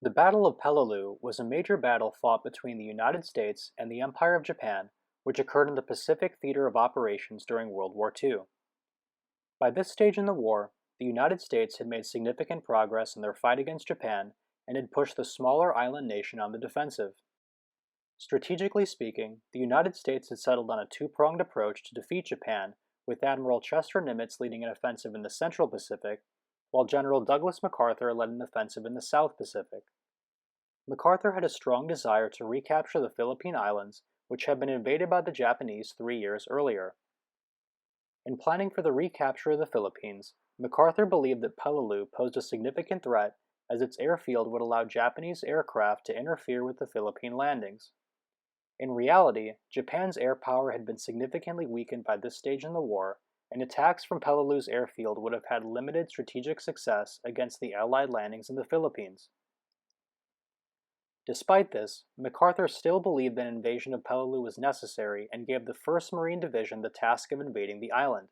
The Battle of Peleliu was a major battle fought between the United States and the Empire of Japan, which occurred in the Pacific Theater of Operations during World War II. By this stage in the war, the United States had made significant progress in their fight against Japan and had pushed the smaller island nation on the defensive. Strategically speaking, the United States had settled on a two-pronged approach to defeat Japan, with Admiral Chester Nimitz leading an offensive in the Central Pacific, while General Douglas MacArthur led an offensive in the South Pacific. MacArthur had a strong desire to recapture the Philippine Islands, which had been invaded by the Japanese 3 years earlier. In planning for the recapture of the Philippines, MacArthur believed that Peleliu posed a significant threat as its airfield would allow Japanese aircraft to interfere with the Philippine landings. In reality, Japan's air power had been significantly weakened by this stage in the war, and attacks from Peleliu's airfield would have had limited strategic success against the Allied landings in the Philippines. Despite this, MacArthur still believed that an invasion of Peleliu was necessary and gave the 1st Marine Division the task of invading the island.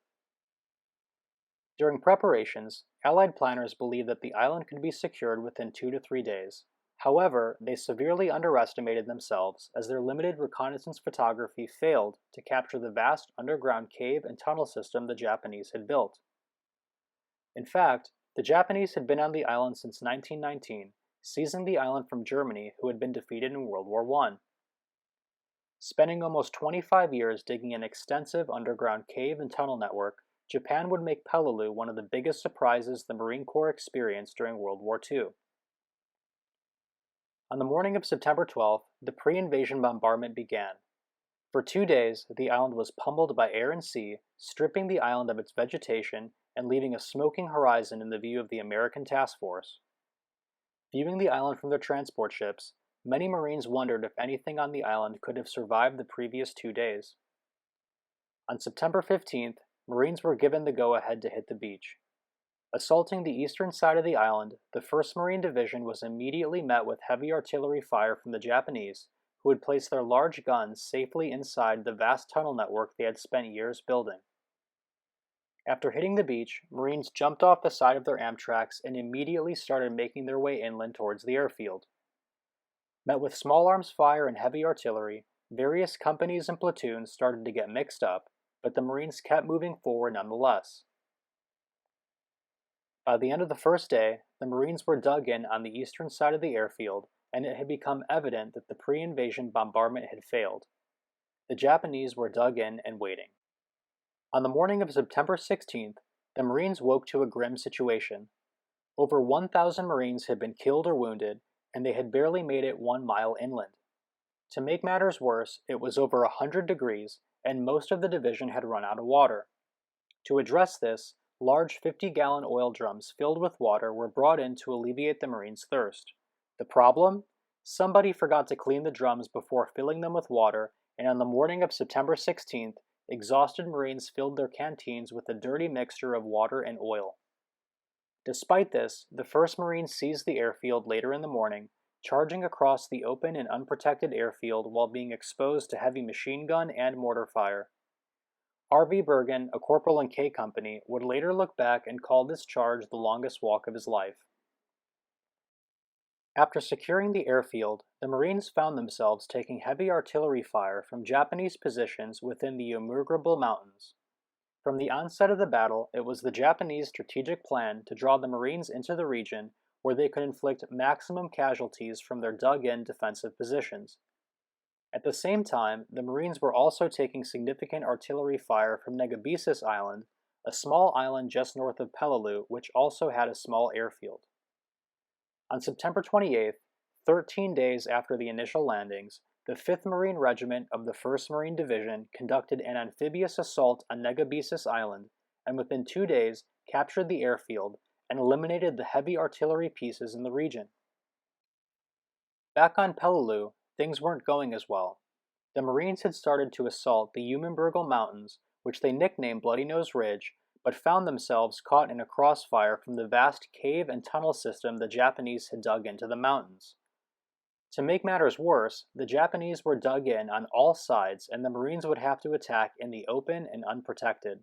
During preparations, Allied planners believed that the island could be secured within 2 to 3 days. However, they severely underestimated themselves as their limited reconnaissance photography failed to capture the vast underground cave and tunnel system the Japanese had built. In fact, the Japanese had been on the island since 1919, seizing the island from Germany, who had been defeated in World War I. Spending almost 25 years digging an extensive underground cave and tunnel network, Japan would make Peleliu one of the biggest surprises the Marine Corps experienced during World War II. On the morning of September 12th, the pre-invasion bombardment began. For 2 days, the island was pummeled by air and sea, stripping the island of its vegetation and leaving a smoking horizon in the view of the American task force. Viewing the island from their transport ships, many Marines wondered if anything on the island could have survived the previous 2 days. On September 15th, Marines were given the go-ahead to hit the beach. Assaulting the eastern side of the island, the 1st Marine Division was immediately met with heavy artillery fire from the Japanese, who had placed their large guns safely inside the vast tunnel network they had spent years building. After hitting the beach, Marines jumped off the side of their Amtraks and immediately started making their way inland towards the airfield. Met with small arms fire and heavy artillery, various companies and platoons started to get mixed up, but the Marines kept moving forward nonetheless. By the end of the first day, the Marines were dug in on the eastern side of the airfield, and it had become evident that the pre-invasion bombardment had failed. The Japanese were dug in and waiting. On the morning of September 16th, the Marines woke to a grim situation. Over 1,000 Marines had been killed or wounded, and they had barely made it 1 mile inland. To make matters worse, it was over 100 degrees, and most of the division had run out of water. To address this, large 50-gallon oil drums filled with water were brought in to alleviate the Marines' thirst. The problem? Somebody forgot to clean the drums before filling them with water, and on the morning of September 16th, exhausted Marines filled their canteens with a dirty mixture of water and oil. Despite this, the 1st Marines seized the airfield later in the morning, charging across the open and unprotected airfield while being exposed to heavy machine gun and mortar fire. R.V. Bergen, a corporal in K Company, would later look back and call this charge the longest walk of his life. After securing the airfield, the Marines found themselves taking heavy artillery fire from Japanese positions within the Yomurgrable Mountains. From the onset of the battle, it was the Japanese strategic plan to draw the Marines into the region where they could inflict maximum casualties from their dug-in defensive positions. At the same time, the Marines were also taking significant artillery fire from Negabesis Island, a small island just north of Peleliu, which also had a small airfield. On September 28th, 13 days after the initial landings, the 5th Marine Regiment of the 1st Marine Division conducted an amphibious assault on Negabesis Island, and within 2 days captured the airfield and eliminated the heavy artillery pieces in the region. Back on Peleliu, things weren't going as well. The Marines had started to assault the Yumimburgal Mountains, which they nicknamed Bloody Nose Ridge, but found themselves caught in a crossfire from the vast cave and tunnel system the Japanese had dug into the mountains. To make matters worse, the Japanese were dug in on all sides and the Marines would have to attack in the open and unprotected.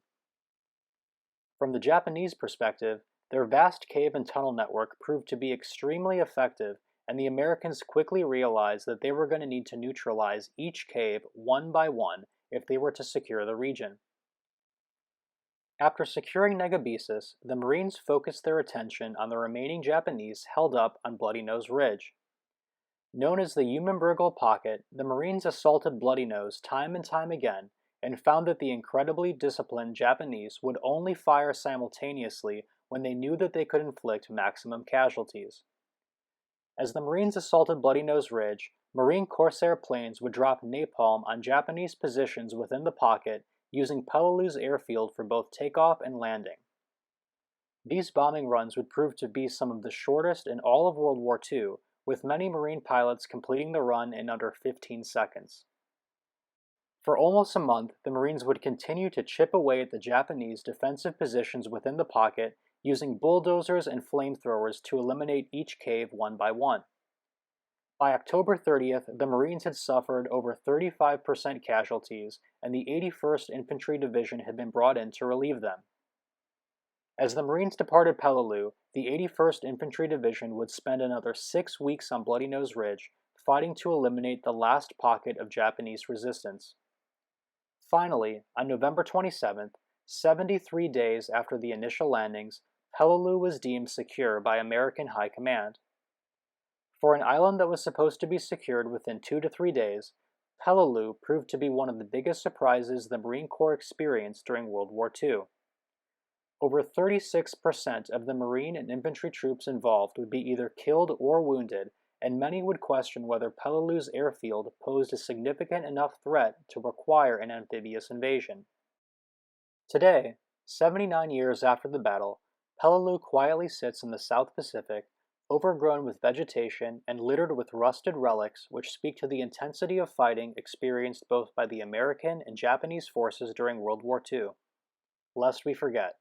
From the Japanese perspective, their vast cave and tunnel network proved to be extremely effective and the Americans quickly realized that they were going to need to neutralize each cave one by one if they were to secure the region. After securing Negabasis, the Marines focused their attention on the remaining Japanese held up on Bloody Nose Ridge. Known as the Eumenbergel Pocket, the Marines assaulted Bloody Nose time and time again and found that the incredibly disciplined Japanese would only fire simultaneously when they knew that they could inflict maximum casualties. As the Marines assaulted Bloody Nose Ridge, Marine Corsair planes would drop napalm on Japanese positions within the pocket using Peleliu's airfield for both takeoff and landing. These bombing runs would prove to be some of the shortest in all of World War II, with many Marine pilots completing the run in under 15 seconds. For almost a month, the Marines would continue to chip away at the Japanese defensive positions within the pocket using bulldozers and flamethrowers to eliminate each cave one by one. By October 30th, the Marines had suffered over 35% casualties, and the 81st Infantry Division had been brought in to relieve them. As the Marines departed Peleliu, the 81st Infantry Division would spend another 6 weeks on Bloody Nose Ridge, fighting to eliminate the last pocket of Japanese resistance. Finally, on November 27th, 73 days after the initial landings, Peleliu was deemed secure by American High Command. For an island that was supposed to be secured within 2 to 3 days, Peleliu proved to be one of the biggest surprises the Marine Corps experienced during World War II. Over 36% of the Marine and infantry troops involved would be either killed or wounded, and many would question whether Peleliu's airfield posed a significant enough threat to require an amphibious invasion. Today, 79 years after the battle, Peleliu quietly sits in the South Pacific, overgrown with vegetation and littered with rusted relics which speak to the intensity of fighting experienced both by the American and Japanese forces during World War II. Lest we forget.